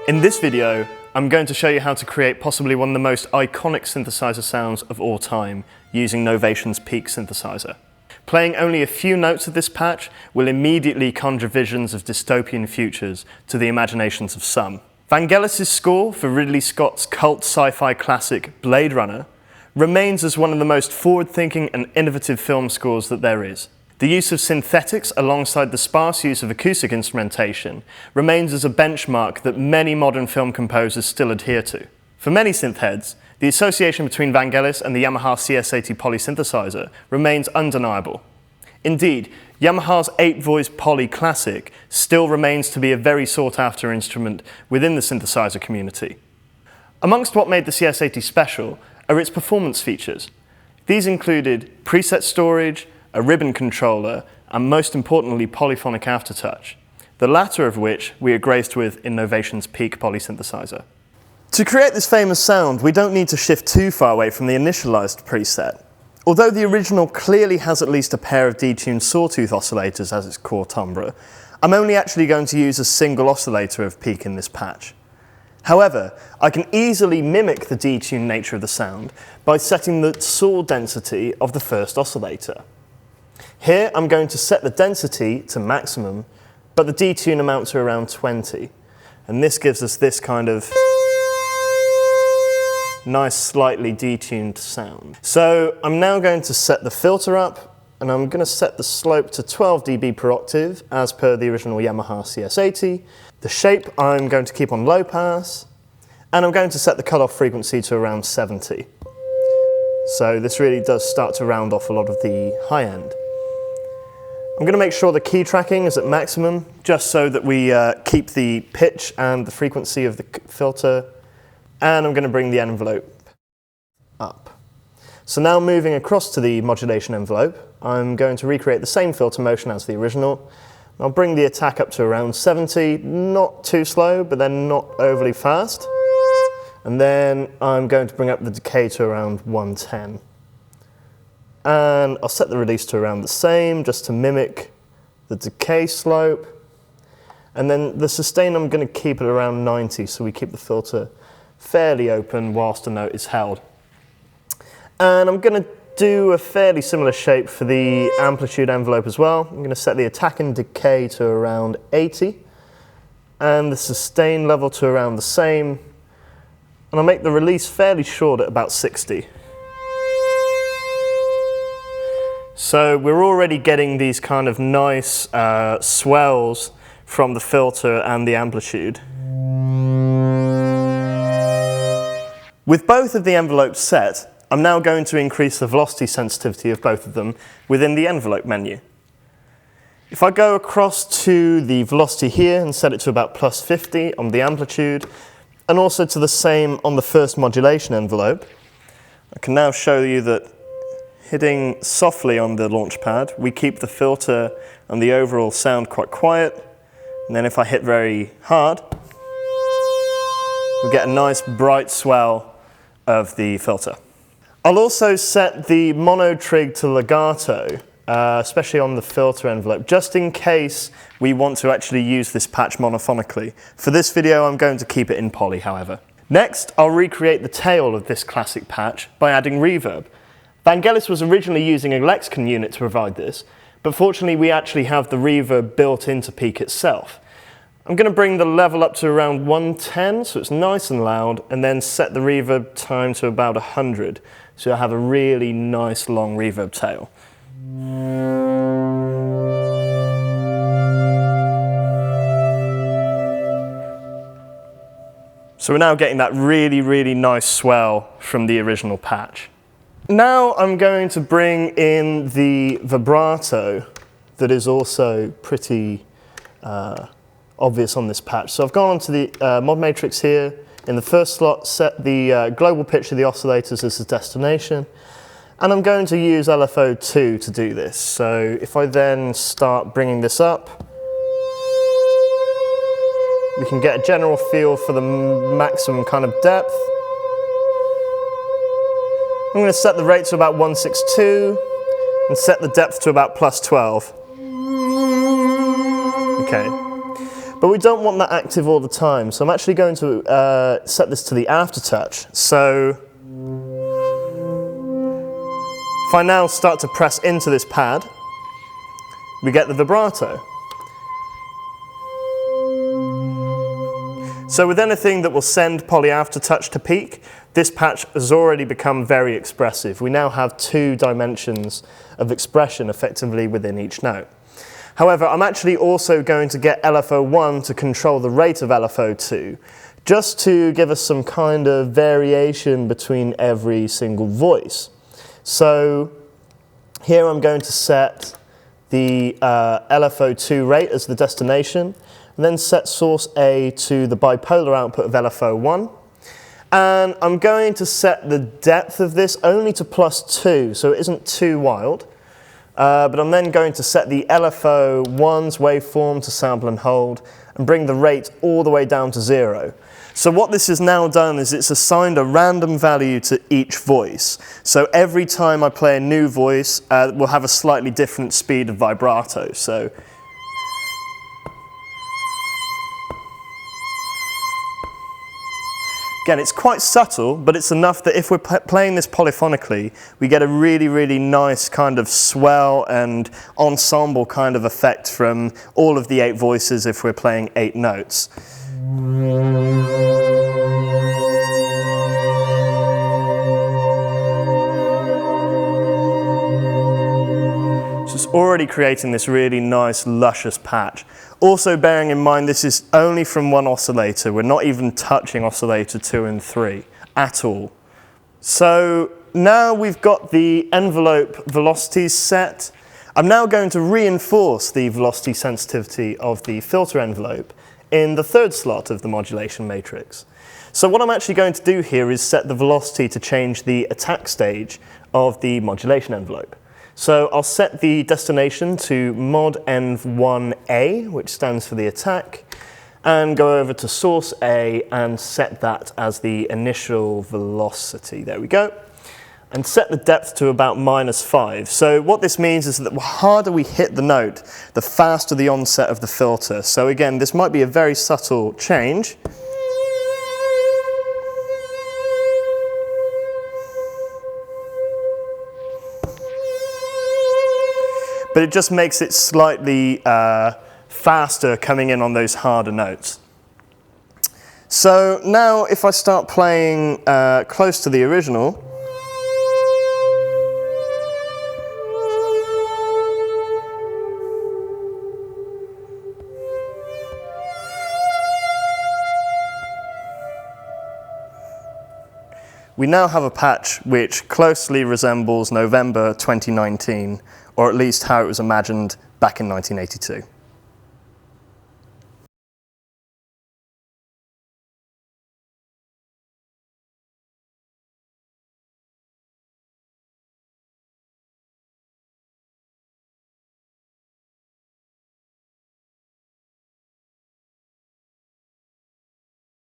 In this video, I'm going to show you how to create possibly one of the most iconic synthesizer sounds of all time using Novation's Peak synthesizer. Playing only a few notes of this patch will immediately conjure visions of dystopian futures to the imaginations of some. Vangelis' score for Ridley Scott's cult sci-fi classic Blade Runner remains as one of the most forward-thinking and innovative film scores that there is. The use of synthetics alongside the sparse use of acoustic instrumentation remains as a benchmark that many modern film composers still adhere to. For many synth heads, the association between Vangelis and the Yamaha CS80 polysynthesizer remains undeniable. Indeed, Yamaha's 8-voice Poly Classic still remains to be a very sought-after instrument within the synthesizer community. Amongst what made the CS80 special are its performance features. These included preset storage, a ribbon controller, and most importantly, polyphonic aftertouch, the latter of which we are graced with in Novation's Peak polysynthesizer. To create this famous sound, we don't need to shift too far away from the initialized preset. Although the original clearly has at least a pair of detuned sawtooth oscillators as its core timbre, I'm only actually going to use a single oscillator of Peak in this patch. However, I can easily mimic the detuned nature of the sound by setting the saw density of the first oscillator. Here I'm going to set the density to maximum, but the detune amount to around 20. And this gives us this kind of nice, slightly detuned sound. So I'm now going to set the filter up, and I'm going to set the slope to 12 dB per octave, as per the original Yamaha CS80. The shape I'm going to keep on low pass, and I'm going to set the cutoff frequency to around 70. So this really does start to round off a lot of the high end. I'm going to make sure the key tracking is at maximum, just so that we keep the pitch and the frequency of the filter, and I'm going to bring the envelope up. So now moving across to the modulation envelope, I'm going to recreate the same filter motion as the original. I'll bring the attack up to around 70, not too slow, but then not overly fast. And then I'm going to bring up the decay to around 110. And I'll set the release to around the same, just to mimic the decay slope. And then the sustain I'm going to keep at around 90, so we keep the filter fairly open whilst the note is held. And I'm going to do a fairly similar shape for the amplitude envelope as well. I'm going to set the attack and decay to around 80, and the sustain level to around the same. And I'll make the release fairly short at about 60. So we're already getting these kind of nice swells from the filter and the amplitude. With both of the envelopes set, I'm now going to increase the velocity sensitivity of both of them within the envelope menu. If I go across to the velocity here and set it to about plus 50 on the amplitude, and also to the same on the first modulation envelope, I can now show you that hitting softly on the launch pad, we keep the filter and the overall sound quite quiet. And then if I hit very hard, we get a nice bright swell of the filter. I'll also set the mono trig to legato, especially on the filter envelope, just in case we want to actually use this patch monophonically. For this video, I'm going to keep it in poly, however. Next, I'll recreate the tail of this classic patch by adding reverb. Vangelis was originally using a Lexicon unit to provide this, but fortunately we actually have the reverb built into Peak itself. I'm going to bring the level up to around 110, so it's nice and loud, and then set the reverb time to about 100, so I have a really nice long reverb tail. So we're now getting that really, really nice swell from the original patch. Now I'm going to bring in the vibrato that is also pretty obvious on this patch. So I've gone onto the mod matrix here. In the first slot, set the global pitch of the oscillators as the destination. And I'm going to use LFO2 to do this. So if I then start bringing this up, we can get a general feel for the maximum kind of depth. I'm going to set the rate to about 162 and set the depth to about plus 12. Okay. But we don't want that active all the time, so I'm actually going to set this to the aftertouch. So if I now start to press into this pad, we get the vibrato. So with anything that will send poly aftertouch to peak, this patch has already become very expressive. We now have 2 dimensions of expression effectively within each note. However, I'm actually also going to get LFO1 to control the rate of LFO2, just to give us some kind of variation between every single voice. So here I'm going to set the LFO2 rate as the destination, and then set source A to the bipolar output of LFO1. And I'm going to set the depth of this only to +2, so it isn't too wild. But I'm then going to set the LFO1's waveform to sample and hold, and bring the rate all the way down to 0. So what this has now done is it's assigned a random value to each voice. So every time I play a new voice, we'll have a slightly different speed of vibrato. So again, it's quite subtle, but it's enough that if we're playing this polyphonically, we get a really, really nice kind of swell and ensemble kind of effect from all of the 8 voices if we're playing 8 notes. So it's already creating this really nice, luscious patch. Also bearing in mind this is only from one oscillator. We're not even touching oscillator 2 and 3 at all. So now we've got the envelope velocities set. I'm now going to reinforce the velocity sensitivity of the filter envelope in the 3rd slot of the modulation matrix. So what I'm actually going to do here is set the velocity to change the attack stage of the modulation envelope. So I'll set the destination to mod env1A, which stands for the attack, and go over to source A and set that as the initial velocity. There we go. And set the depth to about -5. So what this means is that the harder we hit the note, the faster the onset of the filter. So again, this might be a very subtle change. But it just makes it slightly faster coming in on those harder notes. So now if I start playing close to the original, we now have a patch which closely resembles November 2019, or at least how it was imagined back in 1982.